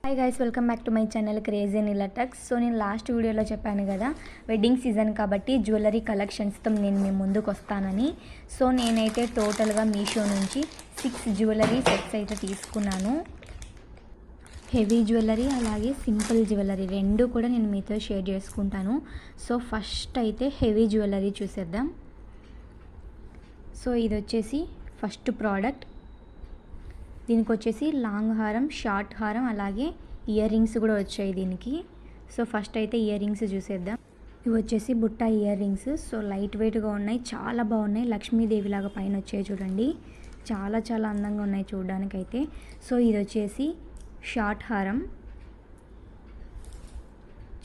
Hi guys, welcome back to my channel crazy Neela talks. So నేను last వీడియోలో చెప్పాను కదా, వెడ్డింగ్ సీజన్ కాబట్టి జ్యువెలరీ కలెక్షన్స్తో నేను మీ ముందుకు వస్తానని. సో నేనైతే టోటల్గా మీషో నుంచి 6 జ్యువెలరీ సెట్స్ అయితే తీసుకున్నాను. హెవీ జ్యువెలరీ అలాగే సింపుల్ జ్యువెలరీ రెండు కూడా నేను మీతో షేర్ చేసుకుంటాను. సో ఫస్ట్ అయితే హెవీ జ్యువెలరీ చూసేద్దాం. సో ఇది వచ్చేసి ఫస్ట్ ప్రోడక్ట్. దీనికి వచ్చేసి లాంగ్ హారం, షార్ట్ హారం అలాగే ఇయర్ రింగ్స్ కూడా వచ్చాయి దీనికి. సో ఫస్ట్ అయితే ఇయర్ రింగ్స్ చూసేద్దాం. ఇవి వచ్చేసి బుట్ట ఇయర్ రింగ్స్. సో లైట్ వెయిట్గా ఉన్నాయి, చాలా బాగున్నాయి. లక్ష్మీదేవి లాగా పైన వచ్చాయి చూడండి, చాలా చాలా అందంగా ఉన్నాయి చూడడానికైతే. సో ఇది వచ్చేసి షార్ట్ హారం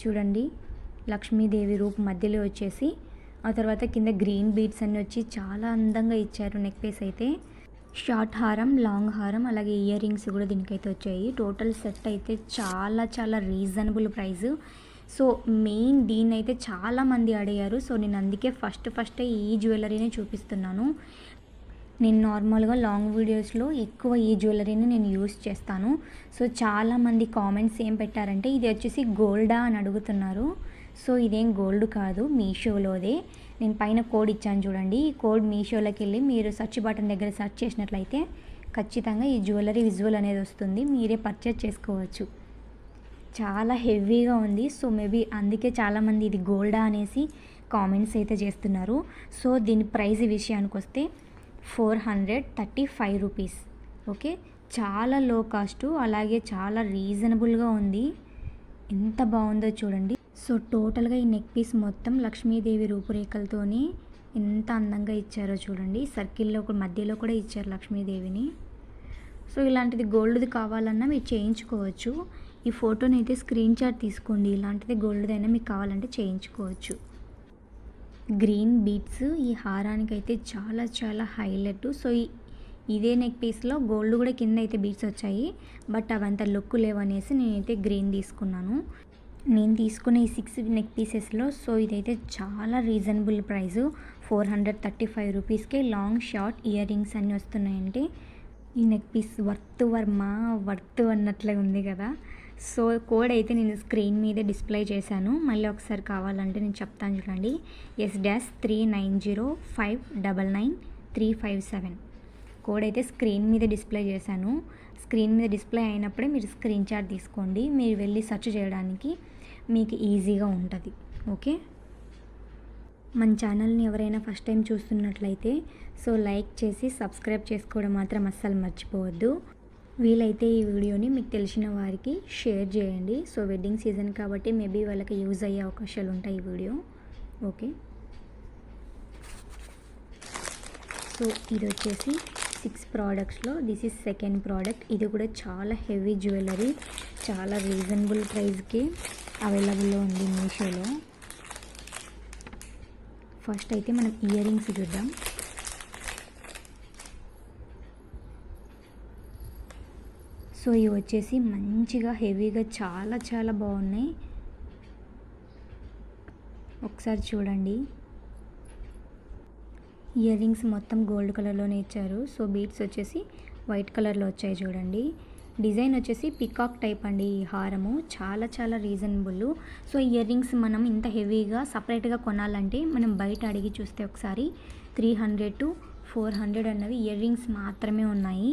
చూడండి, లక్ష్మీదేవి రూపు మధ్యలో వచ్చేసి, ఆ తర్వాత కింద గ్రీన్ బీడ్స్ అన్నీ వచ్చి చాలా అందంగా ఇచ్చారు. నెక్ పీస్ అయితే షార్ట్ హారం, లాంగ్ హారం అలాగే ఇయర్ రింగ్స్ కూడా దీనికైతే వచ్చాయి. టోటల్ సెట్ అయితే చాలా చాలా రీజనబుల్ ప్రైస్. సో మెయిన్ దీన్ని అయితే చాలామంది అడిగారు. సో నేను అందుకే ఫస్ట్ ఈ జ్యువెలరీనే చూపిస్తున్నాను. నేను నార్మల్గా లాంగ్ వీడియోస్లో ఎక్కువ ఈ జ్యువెలరీని నేను యూస్ చేస్తాను. సో చాలామంది కామెంట్స్ ఏం పెట్టారంటే ఇది వచ్చేసి గోల్డా అని అడుగుతున్నారు. సో ఇదేం గోల్డ్ కాదు, మీషోలోదే. నేను పైన కోడ్ ఇచ్చాను చూడండి, ఈ కోడ్ మీషోలోకి వెళ్ళి మీరు సెర్చ్ బటన్ దగ్గర సెర్చ్ చేసినట్లయితే ఖచ్చితంగా ఈ జ్యువెలరీ విజువల్ అనేది వస్తుంది, మీరే పర్చేజ్ చేసుకోవచ్చు. చాలా హెవీగా ఉంది. సో మేబీ అందుకే చాలామంది ఇది గోల్డా అనేసి కామెంట్స్ అయితే చేస్తున్నారు. సో దీని ప్రైస్ విషయానికి వస్తే 435 రూపీస్. ఓకే, చాలా లో కాస్ట్ అలాగే చాలా రీజనబుల్గా ఉంది. ఎంత బాగుందో చూడండి. సో టోటల్గా ఈ నెక్ పీస్ మొత్తం లక్ష్మీదేవి రూపురేఖలతోని ఎంత అందంగా ఇచ్చారో చూడండి. సర్కిల్లో మధ్యలో కూడా ఇచ్చారు లక్ష్మీదేవిని. సో ఇలాంటిది గోల్డ్ది కావాలన్నా మీరు చేయించుకోవచ్చు. ఈ ఫోటోని అయితే స్క్రీన్ షాట్ తీసుకోండి, ఇలాంటిది గోల్డ్దైనా మీకు కావాలంటే చేయించుకోవచ్చు. గ్రీన్ బీడ్స్ ఈ హారానికి అయితే చాలా చాలా హైలైట్. సో ఇదే నెక్ పీస్లో గోల్డ్ కూడా కింద అయితే బీడ్స్ వచ్చాయి, బట్ అవంత లుక్ లేవనేసి నేనైతే గ్రీన్ తీసుకున్నాను. నేను తీసుకున్న ఈ 6 నెక్ పీసెస్లో సో ఇదైతే చాలా రీజనబుల్ ప్రైస్. 435 రూపీస్కే లాంగ్ షార్ట్ ఇయర్ రింగ్స్ అన్నీ వస్తున్నాయంటే ఈ నెక్ పీస్ వర్త్ అన్నట్లే ఉంది కదా. సో కోడ్ అయితే నేను స్క్రీన్ మీద డిస్ప్లే చేశాను, మళ్ళీ ఒకసారి కావాలంటే నేను చెప్తాను చూడండి. S-390599357 కోడ్ అయితే స్క్రీన్ మీద డిస్ప్లే చేశాను. స్క్రీన్ మీద డిస్ప్లే అయినప్పుడే మీరు స్క్రీన్ షాట్ తీసుకోండి, మీరు వెళ్ళి సెర్చ్ చేయడానికి మీకు ఈజీగా ఉంటుంది. ఓకే, మన ఛానల్ని ఎవరైనా ఫస్ట్ టైం చూస్తున్నట్లయితే సో లైక్ చేసి సబ్స్క్రైబ్ చేసుకోవడం మాత్రం అస్సలు మర్చిపోవద్దు. వీలైతే ఈ వీడియోని మీకు తెలిసిన వారికి షేర్ చేయండి. సో వెడ్డింగ్ సీజన్ కాబట్టి మేబీ వాళ్ళకి యూజ్ అయ్యే అవకాశాలు ఉంటాయి ఈ వీడియో. ఓకే, సో ఇది వచ్చేసి 6 ప్రోడక్ట్స్లో దిస్ ఈజ్ సెకండ్ ప్రోడక్ట్. ఇది కూడా చాలా హెవీ జ్యువెలరీ, చాలా రీజనబుల్ ప్రైస్కి అవైలబుల్లో ఉంది మీషోలో. ఫస్ట్ అయితే మనం ఇయర్ రింగ్స్ చూద్దాం. సో ఇవి వచ్చేసి మంచిగా హెవీగా చాలా చాలా బాగున్నాయి. ఒకసారి చూడండి, ఇయర్ రింగ్స్ మొత్తం గోల్డ్ కలర్లోనే ఇచ్చారు. సో బీడ్స్ వచ్చేసి వైట్ కలర్లో వచ్చాయి చూడండి. డిజైన్ వచ్చేసి పికాక్ టైప్ అండి. ఈ హారము చాలా చాలా రీజనబుల్. సో ఇయర్ రింగ్స్ మనం ఇంత హెవీగా సపరేట్గా కొనాలంటే మనం బయట అడిగి చూస్తే ఒకసారి 300 to 400 అన్నవి ఇయర్ రింగ్స్ మాత్రమే ఉన్నాయి.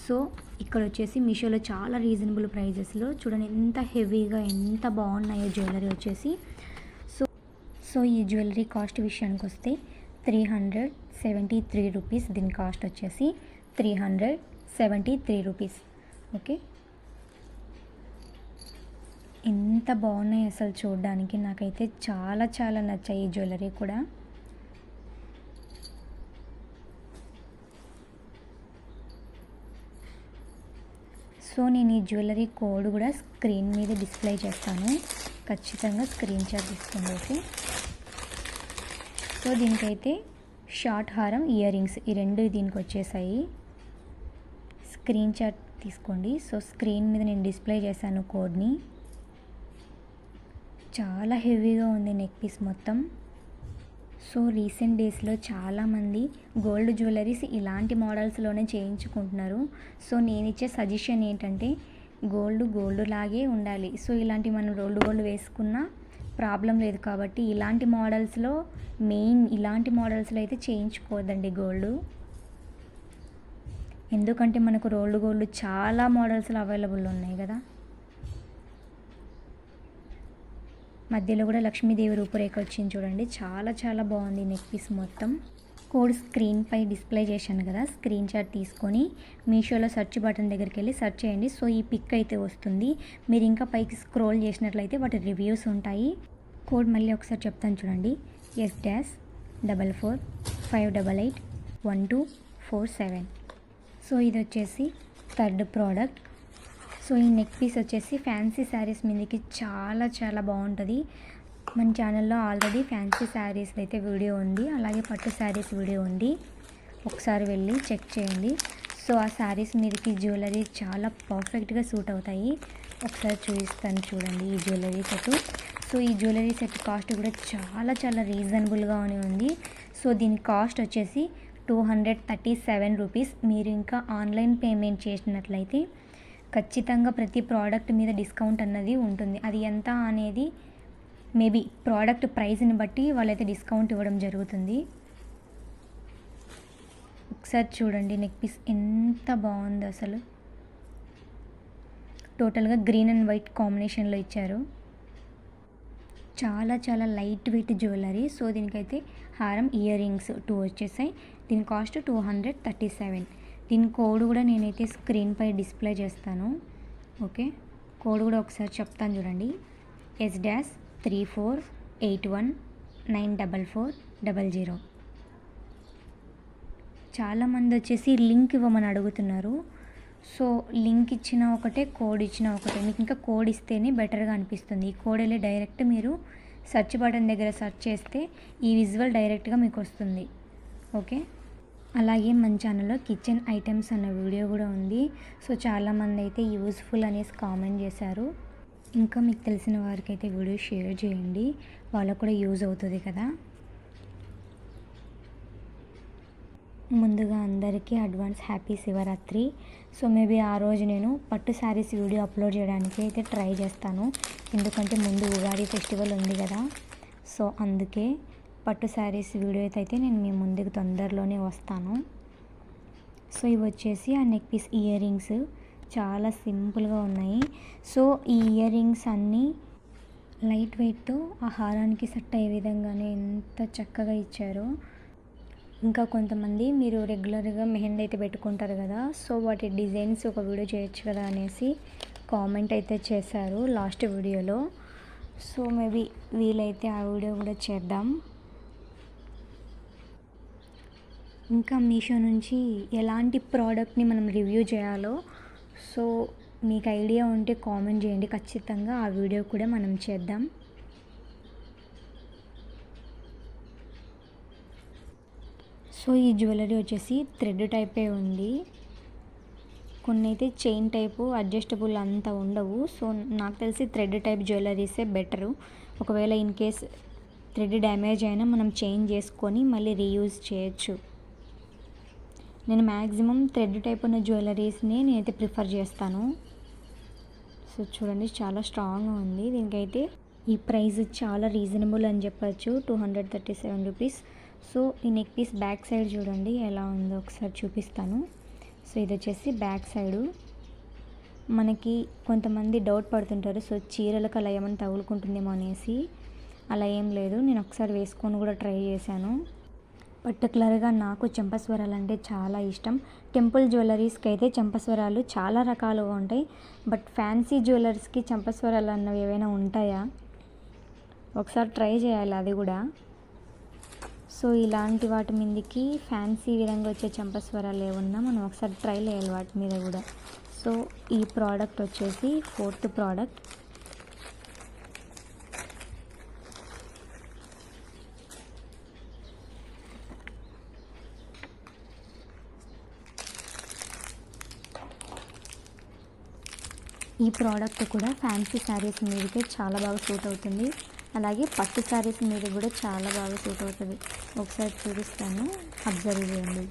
సో ఇక్కడ వచ్చేసి మీషోలో చాలా రీజనబుల్ ప్రైజెస్లో చూడండి ఎంత హెవీగా ఎంత బాగున్నాయో జ్యువెలరీ వచ్చేసి. సో ఈ జ్యువెలరీ కాస్ట్ విషయానికి వస్తే 373 రూపీస్. దీని కాస్ట్ వచ్చేసి 373 రూపీస్. ఓకే, ఎంత బాగున్నాయి అసలు చూడడానికి, నాకైతే చాలా చాలా నచ్చాయి ఈ జ్యువెలరీ కూడా. సో నేను ఈ జ్యువెలరీ కోడ్ కూడా స్క్రీన్ మీద డిస్ప్లే చేస్తాను, ఖచ్చితంగా స్క్రీన్ షాట్ తీసుకోండి. ఓకే, సో దీనికైతే షార్ట్ హారం, ఇయర్ రింగ్స్ ఈ రెండు దీనికి వచ్చేసాయి. స్క్రీన్ షాట్ తీసుకోండి. సో స్క్రీన్ మీద నేను డిస్ప్లే చేశాను కోడ్ని. చాలా హెవీగా ఉంది నెక్ పీస్ మొత్తం. సో రీసెంట్ డేస్లో చాలామంది గోల్డ్ జ్యువెలరీస్ ఇలాంటి మోడల్స్లోనే చేయించుకుంటున్నారు. సో నేను ఇచ్చే సజెషన్ ఏంటంటే గోల్డ్ లాగే ఉండాలి. సో ఇలాంటివి మనం గోల్డ్ వేసుకున్న ప్రాబ్లం లేదు కాబట్టి ఇలాంటి మోడల్స్లో ఇలాంటి మోడల్స్లో అయితే చేయించుకోవద్దండి గోల్డ్. ఎందుకంటే మనకు గోల్డ్ చాలా మోడల్స్లో అవైలబుల్ ఉన్నాయి కదా. మధ్యలో కూడా లక్ష్మీదేవి రూపురేఖ వచ్చింది చూడండి, చాలా చాలా బాగుంది నెక్ పీస్ మొత్తం. కోడ్ స్క్రీన్పై డిస్ప్లే చేశాను కదా, స్క్రీన్ షాట్ తీసుకొని మీషోలో సెర్చ్ బటన్ దగ్గరికి వెళ్ళి సెర్చ్ చేయండి. సో ఈ పిక్ అయితే వస్తుంది. మీరు ఇంకా పైకి స్క్రోల్ చేసినట్లయితే వాటి రివ్యూస్ ఉంటాయి. కోడ్ మళ్ళీ ఒకసారి చెప్తాను చూడండి, S-588-1247. సో ఇది వచ్చేసి థర్డ్ ప్రోడక్ట్. సో ఈ నెక్ పీస్ వచ్చేసి ఫ్యాన్సీ శారీస్ మీదకి చాలా చాలా బాగుంటుంది. మన ఛానల్లో ఆల్రెడీ ఫ్యాన్సీ శారీస్ అయితే వీడియో ఉంది, అలాగే పట్టు శారీస్ వీడియో ఉంది, ఒకసారి వెళ్ళి చెక్ చేయండి. సో ఆ శారీస్ మీదకి జ్యువెలరీ చాలా పర్ఫెక్ట్గా సూట్ అవుతాయి. ఒకసారి చూపిస్తాను చూడండి ఈ జ్యువెలరీ సెట్. సో ఈ జ్యువెలరీ సెట్ కాస్ట్ కూడా చాలా చాలా రీజనబుల్గానే ఉంది. సో దీని కాస్ట్ వచ్చేసి 237 రూపీస్. మీరు ఇంకా ఆన్లైన్ పేమెంట్ చేసినట్లయితే ఖచ్చితంగా ప్రతి ప్రోడక్ట్ మీద డిస్కౌంట్ అన్నది ఉంటుంది. అది ఎంత అనేది మేబీ ప్రోడక్ట్ ప్రైస్ని బట్టి వాళ్ళైతే డిస్కౌంట్ ఇవ్వడం జరుగుతుంది. ఒకసారి చూడండి నెక్ పీస్ ఎంత బాగుందో అసలు. టోటల్గా గ్రీన్ అండ్ వైట్ కాంబినేషన్లో ఇచ్చారు. చాలా చాలా లైట్ వెయిట్ జ్యువెలరీ. సో దీనికైతే హారం, ఇయర్ రింగ్స్ 2 వచ్చేసాయి. దీని కాస్ట్ 237. దీని కోడ్ కూడా నేనైతే స్క్రీన్పై డిస్ప్లే చేస్తాను. ఓకే, కోడ్ కూడా ఒకసారి చెప్తాను చూడండి, S-348194400. చాలామంది వచ్చేసి లింక్ ఇవ్వమని అడుగుతున్నారు. సో లింక్ ఇచ్చిన ఒకటే, కోడ్ ఇచ్చిన ఒకటే. మీకు ఇంకా కోడ్ ఇస్తేనే బెటర్గా అనిపిస్తుంది. ఈ కోడ్ వెళ్ళి డైరెక్ట్ మీరు సెర్చ్ బటన్ దగ్గర సెర్చ్ చేస్తే ఈ విజువల్ డైరెక్ట్గా మీకు వస్తుంది. ఓకే, అలాగే మన ఛానల్లో కిచెన్ ఐటమ్స్ అన్న వీడియో కూడా ఉంది. సో చాలామంది అయితే యూస్ఫుల్ అనేసి కామెంట్ చేశారు. ఇంకా మీకు తెలిసిన వారికి అయితే వీడియో షేర్ చేయండి, వాళ్ళకు కూడా యూజ్ అవుతుంది కదా. ముందుగా అందరికీ advance happy Shivaratri. So maybe ఆ రోజు నేను పట్టు శారీస్ వీడియో అప్లోడ్ చేయడానికి అయితే ట్రై చేస్తాను, ఎందుకంటే ముందు ఉగాది ఫెస్టివల్ ఉంది కదా. సో అందుకే పట్టు శారీస్ వీడియో అయితే నేను మీ ముందుకు తొందరలోనే వస్తాను. సో ఇవి వచ్చేసి ఆ నెక్ పీస్ ఇయర్ రింగ్స్ చాలా సింపుల్గా ఉన్నాయి. సో ఈ ఇయర్ రింగ్స్ అన్నీ లైట్ వెయిట్తో ఆ హారానికి సెట్ అయ్యే విధంగానే ఎంత చక్కగా ఇచ్చారో. ఇంకా కొంతమంది మీరు రెగ్యులర్గా మెహందీ అయితే పెట్టుకుంటారు కదా, సో వాటి డిజైన్స్ ఒక వీడియో చేయొచ్చు కదా అనేసి కామెంట్ అయితే చేశారు లాస్ట్ వీడియోలో. సో మేబీ వీలైతే ఆ వీడియో కూడా చేద్దాం. ఇంకా మీషో నుంచి ఎలాంటి ప్రోడక్ట్ని మనం రివ్యూ చేయాలో సో మీకు ఐడియా ఉంటే కామెంట్ చేయండి, ఖచ్చితంగా ఆ వీడియో కూడా మనం చేద్దాం. సో ఈ జ్యువెలరీ వచ్చేసి థ్రెడ్ టైపే ఉంది, కొన్ని అయితే చైన్ టైపు అడ్జస్టబుల్ అంత ఉండవు. సో నాకు తెలిసి థ్రెడ్ టైప్ జ్యువెలరీసే బెటరు. ఒకవేళ ఇన్ కేస్ థ్రెడ్ డ్యామేజ్ అయినా మనం చేంజ్ చేసుకొని మళ్ళీ రీయూజ్ చేయొచ్చు. నేను మ్యాక్సిమం థ్రెడ్ టైప్ ఉన్న జ్యువెలరీస్ని నేనైతే ప్రిఫర్ చేస్తాను. సో చూడండి చాలా స్ట్రాంగ్గా ఉంది. దీనికైతే ఈ ప్రైస్ చాలా రీజనబుల్ అని చెప్పచ్చు, 237 రూపీస్. సో ఈ నెక్ పీస్ బ్యాక్ సైడ్ చూడండి ఎలా ఉందో ఒకసారి చూపిస్తాను. సో ఇది వచ్చేసి బ్యాక్ సైడు. మనకి కొంతమంది డౌట్ పడుతుంటారు, సో చీరలకు అలా ఏమైనా తగులుకుంటుందేమో అనేసి. అలా ఏం లేదు, నేను ఒకసారి వేసుకొని కూడా ట్రై చేశాను. పర్టికులర్గా నాకు చెంపస్వరాలు అంటే చాలా ఇష్టం. టెంపుల్ జ్యువెలరీస్కి అయితే చెంపస్వరాలు చాలా రకాలుగా ఉంటాయి, బట్ ఫ్యాన్సీ జ్యువెలర్స్కి చెంపస్వరాలు అన్నవి ఏవైనా ఉంటాయా? ఒకసారి ట్రై చేయాలి అది కూడా. సో ఇలాంటి వాటి మీదకి ఫ్యాన్సీ విధంగా వచ్చే చెంపస్వరాలు ఏమన్నా మనం ఒకసారి ట్రై చేయాలి వాటి మీద కూడా. సో ఈ ప్రోడక్ట్ వచ్చేసి 4th ప్రోడక్ట్. ఈ ప్రోడక్ట్ కూడా ఫ్యాన్సీ శారీస్ మీదకే చాలా బాగా సూట్ అవుతుంది, అలాగే పట్టు శారీస్ మీద కూడా చాలా బాగా సూట్ అవుతుంది. ఒకసారి చూపిస్తాను, అబ్జర్వ్ చేయండి.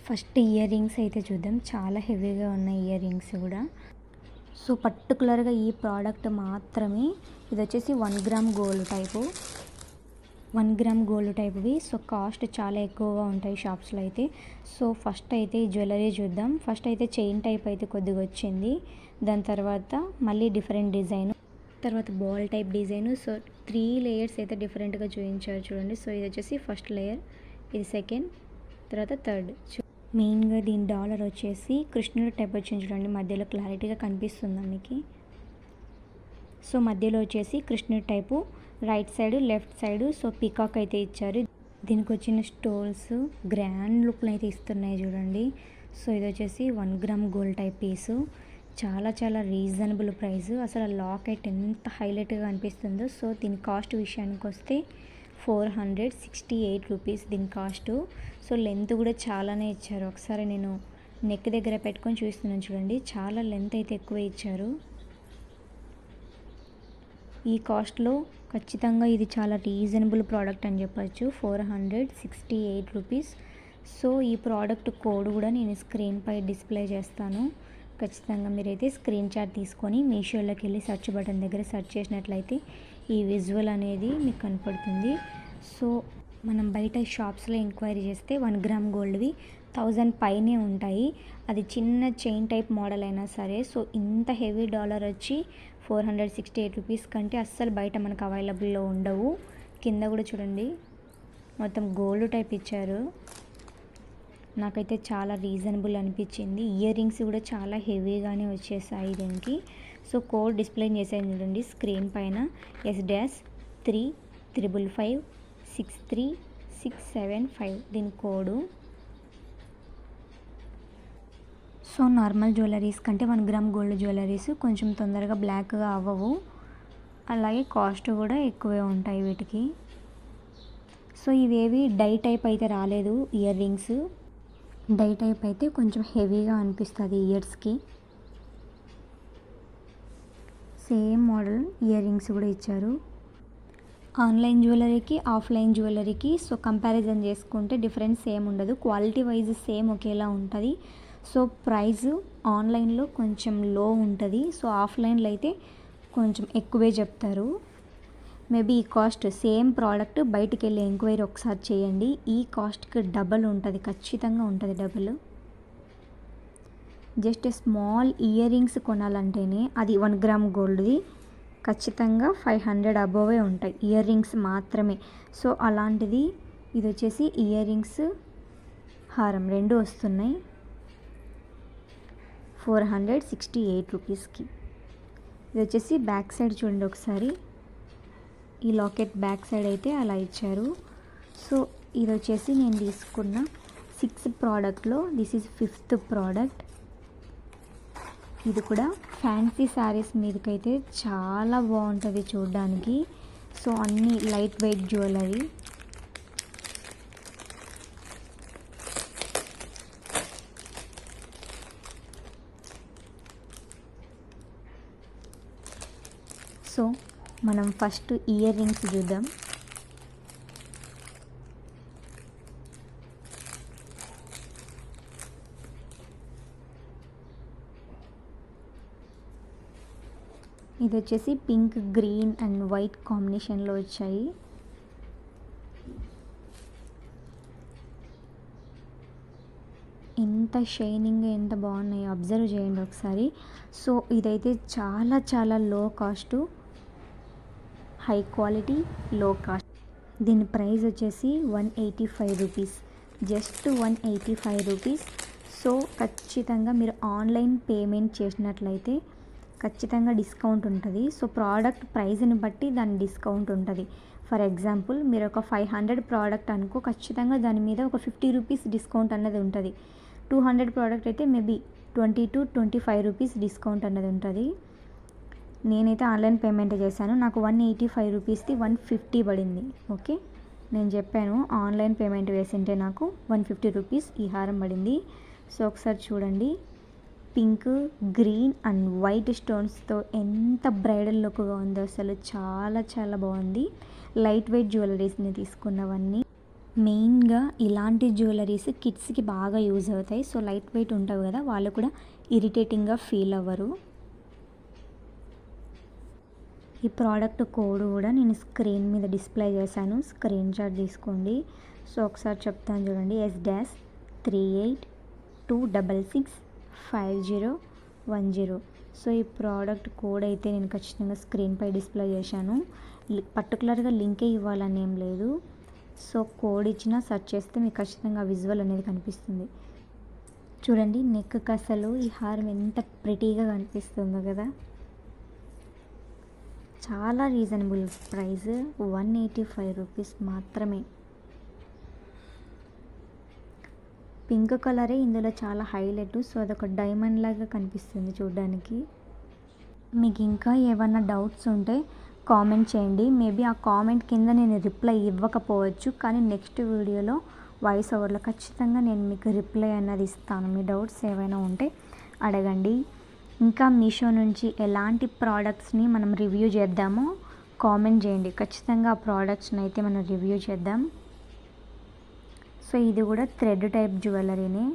ఫస్ట్ ఇయర్ రింగ్స్ అయితే చూద్దాం. చాలా హెవీగా ఉన్నాయి ఇయర్ రింగ్స్ కూడా. సో పర్టికులర్గా ఈ ప్రోడక్ట్ మాత్రమే ఇది వచ్చేసి 1 gram gold type, 1 gram gold టైప్వి. సో కాస్ట్ చాలా ఎక్కువగా ఉంటాయి షాప్స్లో అయితే. సో ఫస్ట్ అయితే ఈ జ్యువెలరీ చూద్దాం. ఫస్ట్ అయితే చైన్ టైప్ అయితే కొద్దిగా వచ్చింది, దాని తర్వాత మళ్ళీ డిఫరెంట్ డిజైన్, తర్వాత ball type design. So 3 layers అయితే డిఫరెంట్గా చూపించారు చూడండి. సో ఇది వచ్చేసి ఫస్ట్ లేయర్, ఇది సెకండ్, తర్వాత థర్డ్. మెయిన్గా దీని డాలర్ వచ్చేసి కృష్ణుడు టైప్ వచ్చింది చూడండి, మధ్యలో క్లారిటీగా కనిపిస్తుంది మీకు. సో మధ్యలో వచ్చేసి కృష్ణుడి type, right side left side so peacock అయితే ఇచ్చారు. దీనికి వచ్చిన స్టోల్స్ గ్రాండ్ లుక్ని అయితే ఇస్తున్నాయి చూడండి. సో ఇది వచ్చేసి 1 గ్రామ్ గోల్డ్ టైప్ పీసు, చాలా చాలా రీజనబుల్ ప్రైస్. అసలు లాకెట్ ఎంత హైలైట్గా అనిపిస్తుందో. సో దీని కాస్ట్ విషయానికి వస్తే 468 రూపీస్ దీని కాస్ట్. సో లెంత్ కూడా చాలానే ఇచ్చారు. ఒకసారి నేను నెక్ దగ్గర పెట్టుకొని చూస్తున్నాను చూడండి, చాలా లెంత్ అయితే ఎక్కువ ఇచ్చారు. ఈ కాస్ట్లో ఖచ్చితంగా ఇది చాలా రీజనబుల్ ప్రోడక్ట్ అని చెప్పచ్చు, 468 రూపీస్. సో ఈ ప్రోడక్ట్ కోడ్ కూడా నేను స్క్రీన్పై డిస్ప్లే చేస్తాను. ఖచ్చితంగా మీరైతే స్క్రీన్ షాట్ తీసుకొని మీషోలోకి వెళ్ళి సెర్చ్ బటన్ దగ్గర సెర్చ్ చేసినట్లయితే ఈ విజువల్ అనేది మీకు కనపడుతుంది. సో మనం బయట షాప్స్లో ఎంక్వైరీ చేస్తే 1 గ్రామ్ గోల్డ్వి 1000 పైనే ఉంటాయి, అది చిన్న చైన్ టైప్ మోడల్ అయినా సరే. సో ఇంత హెవీ డాలర్ వచ్చి 468 రూపీస్ కంటే అస్సలు బయట మనకు అవైలబుల్లో ఉండవు. కింద కూడా చూడండి మొత్తం గోల్డ్ టైప్ ఇచ్చారు. నాకైతే చాలా రీజనబుల్ అనిపించింది. ఇయర్ రింగ్స్ కూడా చాలా హెవీగానే వచ్చేసాయి దీనికి. సో కోడ్ డిస్ప్లే చేసాను చూడండి స్క్రీన్ పైన, S-355563675 దీని కోడు. సో నార్మల్ జ్యువెలరీస్ కంటే 1 గ్రామ్ గోల్డ్ జ్యువెలరీస్ కొంచెం తొందరగా బ్లాక్గా అవ్వవు, అలాగే కాస్ట్ కూడా ఎక్కువే ఉంటాయి వీటికి. సో ఇవేవి డై టైప్ అయితే రాలేదు ఇయర్ రింగ్స్, డై టైప్ అయితే కొంచెం హెవీగా అనిపిస్తుంది ఇయర్స్కి. సేమ్ మోడల్ ఇయర్ రింగ్స్ కూడా ఇచ్చారు. ఆన్లైన్ జ్యువెలరీకి ఆఫ్లైన్ జ్యువెలరీకి సో కంపారిజన్ చేసుకుంటే డిఫరెన్స్ సేమ్ ఉండదు, క్వాలిటీ వైజ్ సేమ్ ఒకేలా ఉంటుంది. సో ప్రైస్ ఆన్లైన్లో కొంచెం లో ఉంటుంది, సో ఆఫ్లైన్లో అయితే కొంచెం ఎక్కువే చెప్తారు. మేబీ ఈ కాస్ట్ సేమ్ ప్రోడక్ట్ బయటికి వెళ్ళి ఎంక్వైరీ ఒకసారి చేయండి, ఈ కాస్ట్కి డబల్ ఉంటుంది, ఖచ్చితంగా ఉంటుంది double. Just small ear rings కొనాలంటేనే అది 1 గ్రామ్ గోల్డ్ది ఖచ్చితంగా 500 అబోవే ఉంటాయి ఇయర్ రింగ్స్ మాత్రమే. సో అలాంటిది ఇది వచ్చేసి ఇయర్ రింగ్స్ హారం రెండు వస్తున్నాయి 468 రూపీస్కి. ఇది వచ్చేసి బ్యాక్ సైడ్ చూడండి ఒకసారి, ఈ లాకెట్ బ్యాక్ సైడ్ అయితే అలా ఇచ్చారు. సో ఇది వచ్చేసి నేను తీసుకున్న 6 ప్రోడక్ట్లో దిస్ ఈజ్ 5th ప్రోడక్ట్. ఇది కూడా ఫ్యాన్సీ శారీస్ మీదకైతే చాలా బాగుంటుంది చూడడానికి. సో అన్నీ లైట్ వెయిట్ జ్యువెలరీ. సో మనం ఫస్ట్ ఇయర్ రింగ్స్ చూద్దాం. ఇది వచ్చేసి పింక్, గ్రీన్ అండ్ వైట్ కాంబినేషన్లో వచ్చాయి. ఎంత షైనింగ్ ఎంత బాగున్నాయో అబ్జర్వ్ చేయండి ఒకసారి. సో ఇదైతే చాలా చాలా లో కాస్ట్, హై క్వాలిటీ, లో కాస్ట్. దీని ప్రైస్ వచ్చేసి 185 రూపీస్, జస్ట్ 185 రూపీస్. సో ఖచ్చితంగా మీరు ఆన్లైన్ పేమెంట్ చేసినట్లయితే ఖచ్చితంగా డిస్కౌంట్ ఉంటుంది. సో ప్రోడక్ట్ ప్రైస్ని బట్టి దాని డిస్కౌంట్ ఉంటుంది. ఫర్ ఎగ్జాంపుల్ మీరు ఒక 500 ప్రోడక్ట్ అనుకో, ఖచ్చితంగా దాని మీద ఒక 50 రూపీస్ డిస్కౌంట్ అన్నది ఉంటుంది. 200 ప్రోడక్ట్ అయితే మేబీ 20 to 25 రూపీస్ డిస్కౌంట్ అన్నది ఉంటుంది. నేనైతే ఆన్లైన్ పేమెంట్ చేశాను, నాకు 185 రూపీస్ది 150 పడింది. ఓకే, నేను చెప్పాను ఆన్లైన్ పేమెంట్ వేసింటే నాకు 150 రూపీస్ ఈ హారం పడింది. సో ఒకసారి చూడండి, పింక్, గ్రీన్ అండ్ వైట్ స్టోన్స్తో ఎంత బ్రైడల్ లుక్గా ఉందో, అసలు చాలా చాలా బాగుంది. లైట్ వెయిట్ జ్యువెలరీస్ని తీసుకున్నవన్నీ. మెయిన్గా ఇలాంటి జ్యువెలరీస్ కిడ్స్కి బాగా యూజ్ అవుతాయి. సో లైట్ వెయిట్ ఉంటావు కదా, వాళ్ళు కూడా ఇరిటేటింగ్గా ఫీల్ అవ్వరు. ఈ ప్రోడక్ట్ కోడ్ కూడా నేను స్క్రీన్ మీద డిస్ప్లే చేశాను, స్క్రీన్ షాట్ తీసుకోండి. సో ఒకసారి చెప్తాను చూడండి, S-382665010. సో ఈ ప్రోడక్ట్ కోడ్ అయితే నేను ఖచ్చితంగా స్క్రీన్పై డిస్ప్లే చేశాను. పర్టికులర్గా లింకే ఇవ్వాలని ఏం లేదు. సో కోడ్ ఇచ్చినా సెర్చ్ చేస్తే మీకు ఖచ్చితంగా విజువల్ అనేది కనిపిస్తుంది. చూడండి నెక్కి అసలు ఈ హారం ఎంత ప్రిటీగా కనిపిస్తుందో కదా. చాలా రీజనబుల్ ప్రైస్, 185 రూపీస్ మాత్రమే. పింక్ కలరే ఇందులో చాలా హైలైట్. సో అదొక డైమండ్ లాగా కనిపిస్తుంది చూడడానికి. మీకు ఇంకా ఏమన్నా డౌట్స్ ఉంటే కామెంట్ చేయండి. మేబీ ఆ కామెంట్ కింద నేను రిప్లై ఇవ్వకపోవచ్చు, కానీ నెక్స్ట్ వీడియోలో వాయిస్ ఓవర్లో ఖచ్చితంగా నేను మీకు రిప్లై అన్నది ఇస్తాను. మీ డౌట్స్ ఏవైనా ఉంటే అడగండి. ఇంకా మీషో నుంచి ఎలాంటి ప్రోడక్ట్స్ని మనం రివ్యూ చేద్దామో కామెంట్ చేయండి. ఖచ్చితంగా ఆ ప్రోడక్ట్స్ని అయితే మనం రివ్యూ చేద్దాం. సో ఇది కూడా థ్రెడ్ టైప్ జ్యువెలరీనే.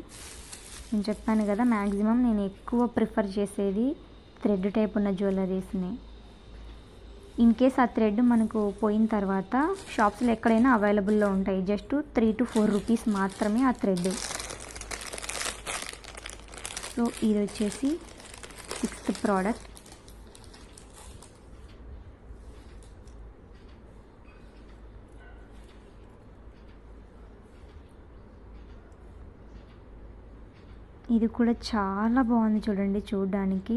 నేను చెప్పాను కదా, మ్యాక్సిమం నేను ఎక్కువ ప్రిఫర్ చేసేది థ్రెడ్ టైప్ ఉన్న జ్యువెలరీస్ని. ఇన్ కేస్ ఆ థ్రెడ్ మనకు పోయిన తర్వాత షాప్స్లో ఎక్కడైనా అవైలబుల్లో ఉంటాయి. జస్ట్ 3 to 4 రూపీస్ మాత్రమే ఆ థ్రెడ్. సో ఇది వచ్చేసి 6th ప్రోడక్ట్. ఇది కూడా చాలా బాగుంది చూడండి. చూడడానికి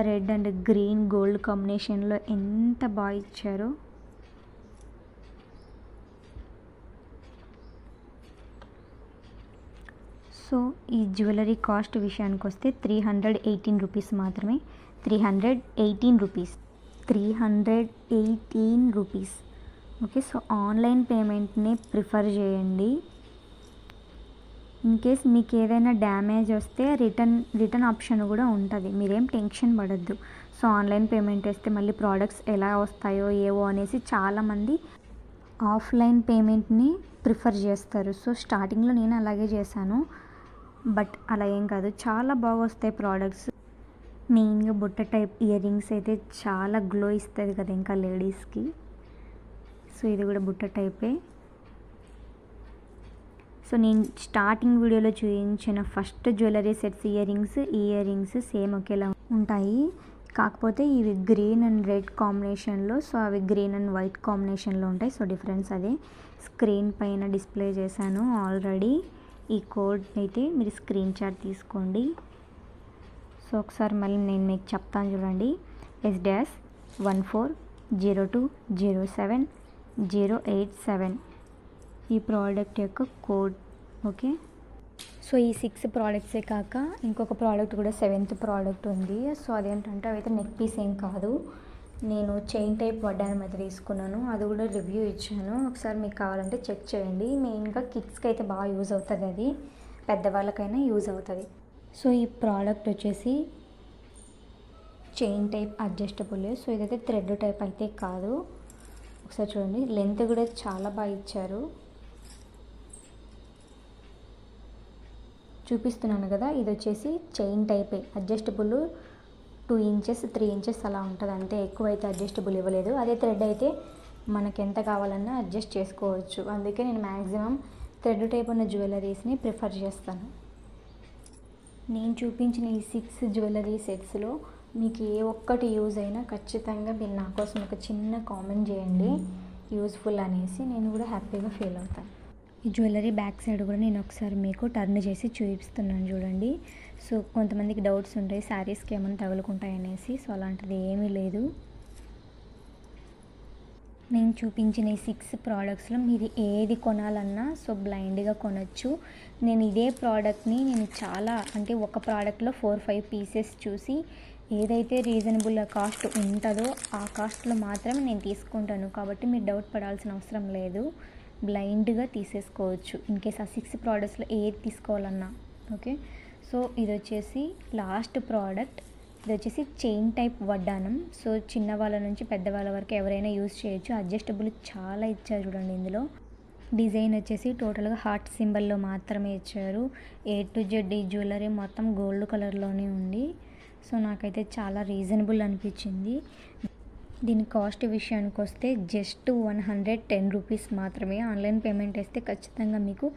రెడ్ అండ్ గ్రీన్ గోల్డ్ కాంబినేషన్లో ఎంత బాగా ఇచ్చారో. సో ఈ జ్యువెలరీ కాస్ట్ విషయానికి వస్తే 318 రూపీస్ మాత్రమే. 318 rupees, 318 rupees. Okay, so online పేమెంట్ని ప్రిఫర్ చేయండి. ఇన్ కేస్ మీకు ఏదైనా డ్యామేజ్ వస్తే రిటర్న్ ఆప్షన్ కూడా ఉంటుంది. మీరేం టెన్షన్ పడద్దు. సో ఆన్లైన్ పేమెంట్ వేస్తే మళ్ళీ ప్రోడక్ట్స్ ఎలా వస్తాయో ఏవో అనేసి చాలామంది ఆఫ్లైన్ పేమెంట్ని ప్రిఫర్ చేస్తారు. సో స్టార్టింగ్లో నేను అలాగే చేశాను, బట్ అలా ఏం కాదు, చాలా బాగా వస్తాయి ప్రోడక్ట్స్. మెయిన్గా బుట్ట టైప్ ఇయర్ రింగ్స్ అయితే చాలా గ్లో ఇస్తుంది కదా ఇంకా లేడీస్కి. సో ఇది కూడా బుట్ట టైపే. సో నేను స్టార్టింగ్ వీడియోలో చూపించిన first jewellery sets ear rings same ఒకేలా ఉంటాయి. కాకపోతే ఇవి గ్రీన్ అండ్ రెడ్ కాంబినేషన్లో, సో అవి గ్రీన్ అండ్ వైట్ కాంబినేషన్లో ఉంటాయి. సో డిఫరెన్స్ అదే. స్క్రీన్ పైన డిస్ప్లే చేశాను ఆల్రెడీ. ఈ కోడ్ అయితే మీరు స్క్రీన్ షాట్ తీసుకోండి. సో ఒకసారి మళ్ళీ నేను మీకు చెప్తాను చూడండి. S-140207087 ఈ ప్రోడక్ట్ యొక్క కోడ్. ఓకే, సో ఈ 6 ప్రోడక్ట్సే కాక ఇంకొక ప్రోడక్ట్ కూడా 7th ప్రోడక్ట్ ఉంది. సో అదేంటంటే అవైతే నెక్ పీస్ ఏం కాదు, నేను చైన్ టైప్ వడ్డానం అయితే తీసుకున్నాను. అది కూడా రివ్యూ ఇచ్చాను, ఒకసారి మీకు కావాలంటే చెక్ చేయండి. మెయిన్గా కిడ్స్కి అయితే బాగా యూజ్ అవుతుంది, అది పెద్దవాళ్ళకైనా యూజ్ అవుతుంది. సో ఈ ప్రోడక్ట్ వచ్చేసి చైన్ టైప్ అడ్జస్టబుల్. సో ఇదైతే థ్రెడ్ టైప్ అయితే కాదు. ఒకసారి చూడండి, లెంత్ కూడా చాలా బాగా ఇచ్చారు. చూపిస్తున్నాను కదా, ఇది వచ్చేసి చైన్ టైపే, అడ్జస్టబుల్ 2 inches 3 inches అలా ఉంటుంది అంతే, ఎక్కువైతే అడ్జస్టబుల్ ఇవ్వలేదు. అదే థ్రెడ్ అయితే మనకి ఎంత కావాలన్నా అడ్జస్ట్ చేసుకోవచ్చు. అందుకే నేను మ్యాక్సిమం థ్రెడ్ టైప్ ఉన్న జ్యువెలరీస్ని ప్రిఫర్ చేస్తాను. నేను చూపించిన ఈ 6 జ్యువెలరీ సెట్స్లో మీకు ఏ ఒక్కటి యూజ్ అయినా ఖచ్చితంగా మీరు నా కోసం ఒక చిన్న కామెంట్ చేయండి యూజ్ఫుల్ అనేసి, నేను కూడా హ్యాపీగా ఫీల్ అవుతాను. ఈ జ్యువెలరీ బ్యాక్ సైడ్ కూడా నేను ఒకసారి మీకు టర్న్ చేసి చూపిస్తున్నాను చూడండి. సో కొంతమందికి డౌట్స్ ఉంటాయి శారీస్కి ఏమైనా తగులుకుంటాయి అనేసి. సో అలాంటిది ఏమీ లేదు. నేను చూపించిన ఈ 6 ప్రోడక్ట్స్లో మీరు ఏది కొనాలన్నా సో బ్లైండ్గా కొనచ్చు. నేను ఇదే ప్రోడక్ట్ని నేను చాలా అంటే ఒక ప్రోడక్ట్లో 4-5 పీసెస్ చూసి ఏదైతే రీజనబుల్ కాస్ట్ ఉంటుందో ఆ కాస్ట్లో మాత్రమే నేను తీసుకుంటాను. కాబట్టి మీరు డౌట్ పడాల్సిన అవసరం లేదు, బ్లైండ్గా తీసేసుకోవచ్చు ఇన్ కేస్ ఆ 6 ప్రోడక్ట్స్లో ఏది తీసుకోవాలన్నా. ఓకే, సో ఇది వచ్చేసి లాస్ట్ ప్రోడక్ట్. ఇది వచ్చేసి చైన్ టైప్ వడ్డానం. సో చిన్నవాళ్ళ నుంచి పెద్దవాళ్ళ వరకు ఎవరైనా యూజ్ చేయొచ్చు. అడ్జస్టబుల్ చాలా ఇచ్చారు చూడండి ఇందులో. డిజైన్ వచ్చేసి టోటల్గా హార్ట్ సింబల్లో మాత్రమే ఇచ్చారు. A to Z ఈ జ్యువెలరీ మొత్తం గోల్డ్ కలర్లోనే ఉంది. సో నాకైతే చాలా రీజనబుల్ అనిపించింది. దీని కాస్ట్ విషయానికి వస్తే జస్ట్ 110 రూపీస్ మాత్రమే. ఆన్లైన్ పేమెంట్ వేస్తే ఖచ్చితంగా మీకు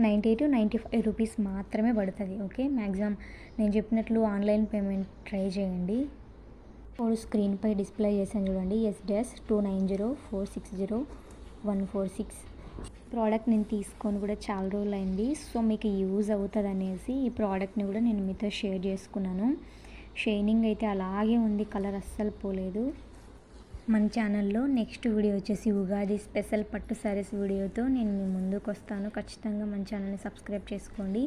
90 to 95 రూపీస్ మాత్రమే పడుతుంది. ఓకే, మ్యాక్సిమం నేను చెప్పినట్లు ఆన్లైన్ పేమెంట్ ట్రై చేయండి. ఇప్పుడు స్క్రీన్పై డిస్ప్లే చేశాను చూడండి, S-290460146. ప్రోడక్ట్ నేను తీసుకొని కూడా చాలా రోజులు అయింది. సో మీకు యూజ్ అవుతుంది అనేసి ఈ ప్రోడక్ట్ని కూడా నేను మీతో షేర్ చేసుకున్నాను. షైనింగ్ అయితే అలాగే ఉంది, కలర్ అస్సలు పోలేదు. మన ఛానల్లో నెక్స్ట్ వీడియో వచ్చేసి ఉగాది స్పెషల్ పట్టు శారీస్ వీడియోతో నేను మీ ముందుకు వస్తాను. ఖచ్చితంగా మన ఛానల్ని సబ్స్క్రైబ్ చేసుకోండి.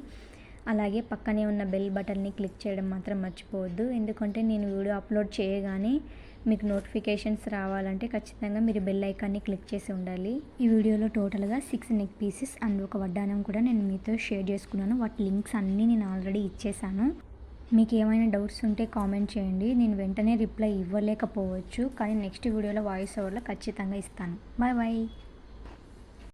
అలాగే పక్కనే ఉన్న బెల్ బటన్ని క్లిక్ చేయడం మాత్రం మర్చిపోవద్దు. ఎందుకంటే నేను వీడియో అప్లోడ్ చేయగానే మీకు నోటిఫికేషన్స్ రావాలంటే ఖచ్చితంగా మీరు బెల్ ఐకాన్ని క్లిక్ చేసి ఉండాలి. ఈ వీడియోలో టోటల్గా 6 నెక్ పీసెస్ అండ్ ఒక వడ్డానం కూడా నేను మీతో షేర్ చేసుకున్నాను. వాటి లింక్స్ అన్నీ నేను ఆల్రెడీ ఇచ్చేసాను. మీకు ఏమైనా డౌట్స్ ఉంటే కామెంట్ చేయండి. నేను వెంటనే రిప్లై ఇవ్వలేకపోవచ్చు, కానీ నెక్స్ట్ వీడియోలో వాయిస్ ఓవర్లో ఖచ్చితంగా ఇస్తాను. Bye bye.